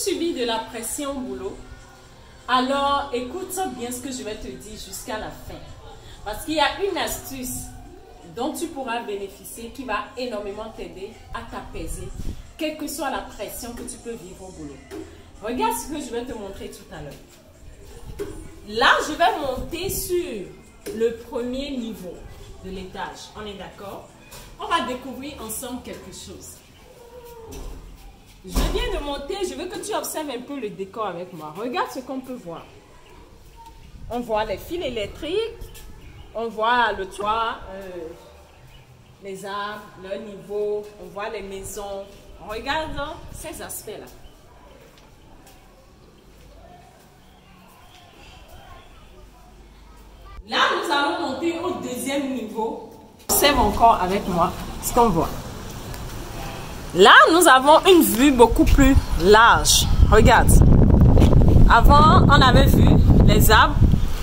subis de la pression au boulot, alors écoute bien ce que je vais te dire jusqu'à la fin. Parce qu'il y a une astuce dont tu pourras bénéficier qui va énormément t'aider à t'apaiser, quelle que soit la pression que tu peux vivre au boulot. Regarde ce que je vais te montrer tout à l'heure. Là, je vais monter sur le premier niveau de l'étage. On est d'accord? On va découvrir ensemble quelque chose. Je viens de monter, je veux que tu observes un peu le décor avec moi. Regarde ce qu'on peut voir. On voit les fils électriques, on voit le toit, les arbres, leur niveau, on voit les maisons. Regarde ces aspects-là. Là, nous allons monter au deuxième niveau. Observe encore avec moi ce qu'on voit. Là, nous avons une vue beaucoup plus large. Regarde. Avant, on avait vu les arbres,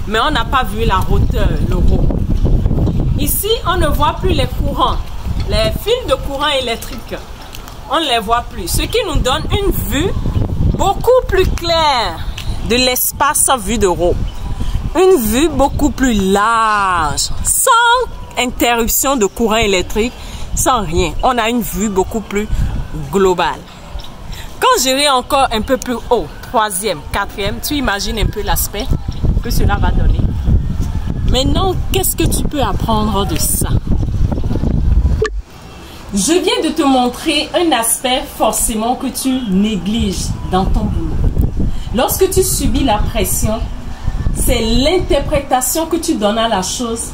mais on n'a pas vu la hauteur, le haut. Ici, on ne voit plus les courants, les fils de courant électrique. On ne les voit plus. Ce qui nous donne une vue beaucoup plus claire de l'espace vu de haut. Une vue beaucoup plus large, sans interruption de courant électrique, sans rien. On a une vue beaucoup plus globale. Quand j'irai encore un peu plus haut, troisième, quatrième, tu imagines un peu l'aspect que cela va donner. Maintenant, qu'est-ce que tu peux apprendre de ça? Je viens de te montrer un aspect forcément que tu négliges dans ton boulot. Lorsque tu subis la pression, c'est l'interprétation que tu donnes à la chose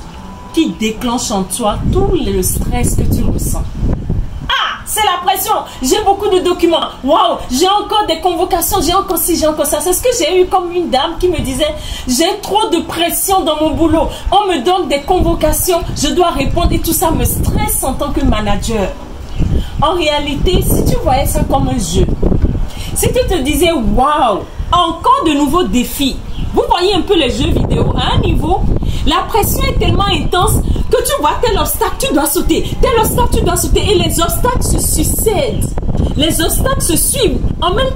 qui déclenche en toi tout le stress que tu ressens. Ah, c'est la pression. J'ai beaucoup de documents. Waouh, j'ai encore des convocations. J'ai encore ci, j'ai encore ça. C'est ce que j'ai eu comme une dame qui me disait, j'ai trop de pression dans mon boulot. On me donne des convocations. Je dois répondre et tout ça me stresse en tant que manager. En réalité, si tu voyais ça comme un jeu, si tu te disais, waouh, encore de nouveaux défis. Vous voyez un peu les jeux vidéo à un niveau, la pression est tellement intense que tu vois tel obstacle, tu dois sauter, tel obstacle, tu dois sauter et les obstacles se succèdent. Les obstacles se suivent en même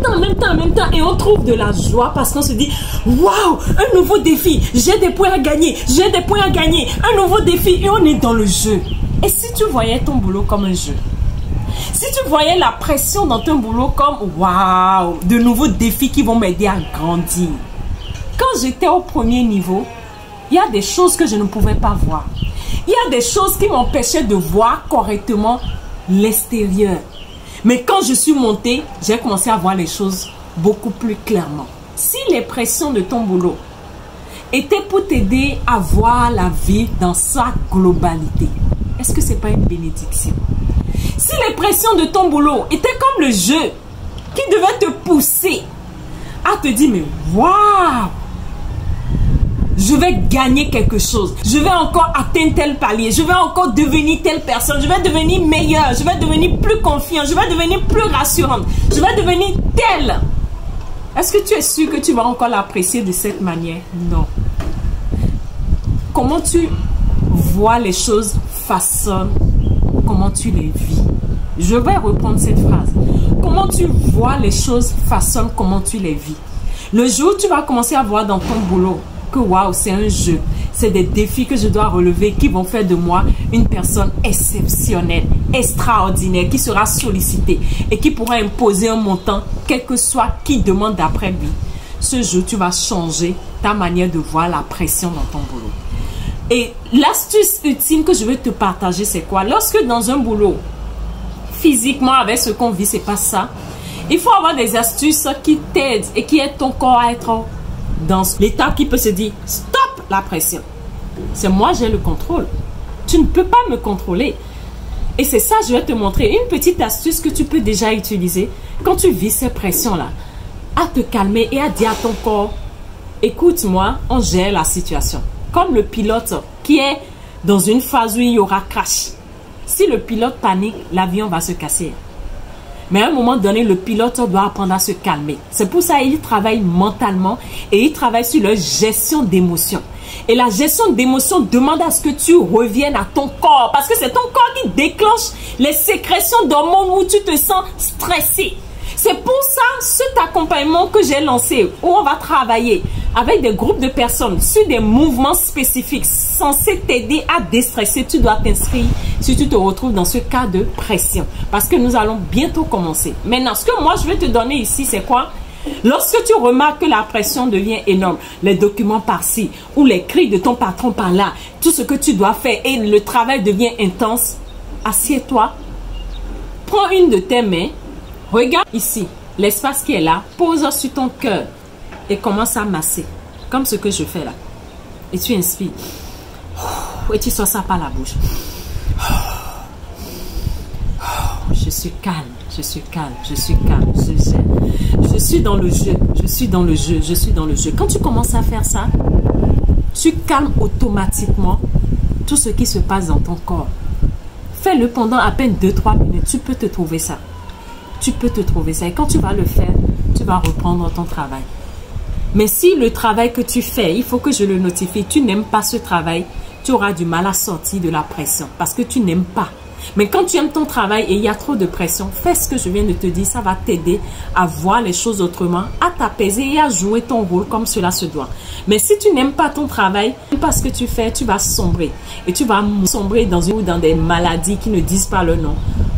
temps et on trouve de la joie parce qu'on se dit waouh, un nouveau défi, j'ai des points à gagner, un nouveau défi et on est dans le jeu. Et si tu voyais ton boulot comme un jeu? Si tu voyais la pression dans ton boulot comme waouh, de nouveaux défis qui vont m'aider à grandir. Quand j'étais au premier niveau, il y a des choses que je ne pouvais pas voir. Il y a des choses qui m'empêchaient de voir correctement l'extérieur. Mais quand je suis montée, j'ai commencé à voir les choses beaucoup plus clairement. Si les pressions de ton boulot étaient pour t'aider à voir la vie dans sa globalité, est-ce que ce n'est pas une bénédiction? Si les pressions de ton boulot étaient comme le jeu qui devait te pousser à te dire, mais waouh, je vais gagner quelque chose, je vais encore atteindre tel palier, je vais encore devenir telle personne, je vais devenir meilleure, je vais devenir plus confiant, je vais devenir plus rassurante, je vais devenir telle. Est-ce que tu es sûr que tu vas encore l'apprécier de cette manière? Non. Comment tu vois les choses façonnent comment tu les vis. Je vais reprendre cette phrase. Comment tu vois les choses façonnent comment tu les vis. Le jour où tu vas commencer à voir dans ton boulot que waouh, c'est un jeu, c'est des défis que je dois relever qui vont faire de moi une personne exceptionnelle, extraordinaire, qui sera sollicitée et qui pourra imposer un montant, quel que soit qui demande d'après lui. Ce jour, tu vas changer ta manière de voir la pression dans ton boulot. Et l'astuce ultime que je veux te partager, c'est quoi? Lorsque dans un boulot, physiquement, avec ce qu'on vit, c'est pas ça. Il faut avoir des astuces qui t'aident et qui aident ton corps à être dans l'état qui peut se dire, stop la pression. C'est moi, j'ai le contrôle. Tu ne peux pas me contrôler. Et c'est ça, je vais te montrer une petite astuce que tu peux déjà utiliser quand tu vis ces pressions-là. À te calmer et à dire à ton corps, écoute-moi, on gère la situation. Comme le pilote qui est dans une phase où il y aura crash. Si le pilote panique, l'avion va se casser. Mais à un moment donné, le pilote doit apprendre à se calmer. C'est pour ça qu'il travaille mentalement et il travaille sur la gestion d'émotions. Et la gestion d'émotions demande à ce que tu reviennes à ton corps. Parce que c'est ton corps qui déclenche les sécrétions d'hormones où tu te sens stressé. C'est pour ça, cet accompagnement que j'ai lancé, où on va travailler avec des groupes de personnes sur des mouvements spécifiques censés t'aider à déstresser, tu dois t'inscrire si tu te retrouves dans ce cas de pression. Parce que nous allons bientôt commencer. Maintenant, ce que moi je vais te donner ici, c'est quoi? Lorsque tu remarques que la pression devient énorme, les documents par-ci ou les cris de ton patron par-là, tout ce que tu dois faire et le travail devient intense, assieds-toi, prends une de tes mains, regarde ici, l'espace qui est là, pose sur ton cœur et commence à masser, comme ce que je fais là. Et tu inspires. Et tu sors ça par la bouche. Je suis calme, je suis calme, je suis calme, je suis dans le jeu, je suis dans le jeu, je suis dans le jeu. Quand tu commences à faire ça, tu calmes automatiquement tout ce qui se passe dans ton corps. Fais-le pendant à peine 2-3 minutes, tu peux te trouver ça. Tu peux te trouver ça. Et quand tu vas le faire, tu vas reprendre ton travail. Mais si le travail que tu fais, il faut que je le notifie, tu n'aimes pas ce travail, tu auras du mal à sortir de la pression parce que tu n'aimes pas. Mais quand tu aimes ton travail et il y a trop de pression, fais ce que je viens de te dire, ça va t'aider à voir les choses autrement, à t'apaiser et à jouer ton rôle comme cela se doit. Mais si tu n'aimes pas ton travail, tu n'aimes pas ce que tu fais, tu vas sombrer. Et tu vas sombrer dans des maladies qui ne disent pas le nom.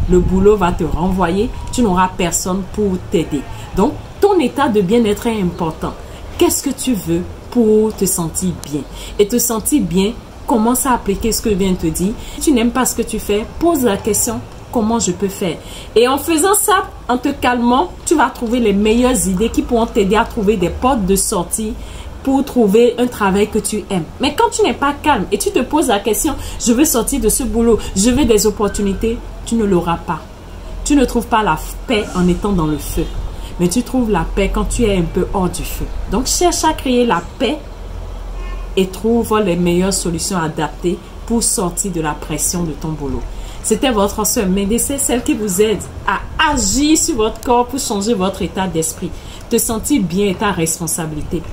Le boulot va te renvoyer, tu n'auras personne pour t'aider. Donc, ton état de bien-être est important. Qu'est-ce que tu veux pour te sentir bien? Et te sentir bien, commence à appliquer ce que je viens de te dire. Si tu n'aimes pas ce que tu fais, pose la question, comment je peux faire? Et en faisant ça, en te calmant, tu vas trouver les meilleures idées qui pourront t'aider à trouver des portes de sortie pour trouver un travail que tu aimes. Mais quand tu n'es pas calme et tu te poses la question, je veux sortir de ce boulot, je veux des opportunités, tu ne l'auras pas. Tu ne trouves pas la paix en étant dans le feu. Mais tu trouves la paix quand tu es un peu hors du feu. Donc, cherche à créer la paix et trouve les meilleures solutions adaptées pour sortir de la pression de ton boulot. C'était votre sœur Médecin, celle qui vous aide à agir sur votre corps pour changer votre état d'esprit. Te sentir bien est ta responsabilité.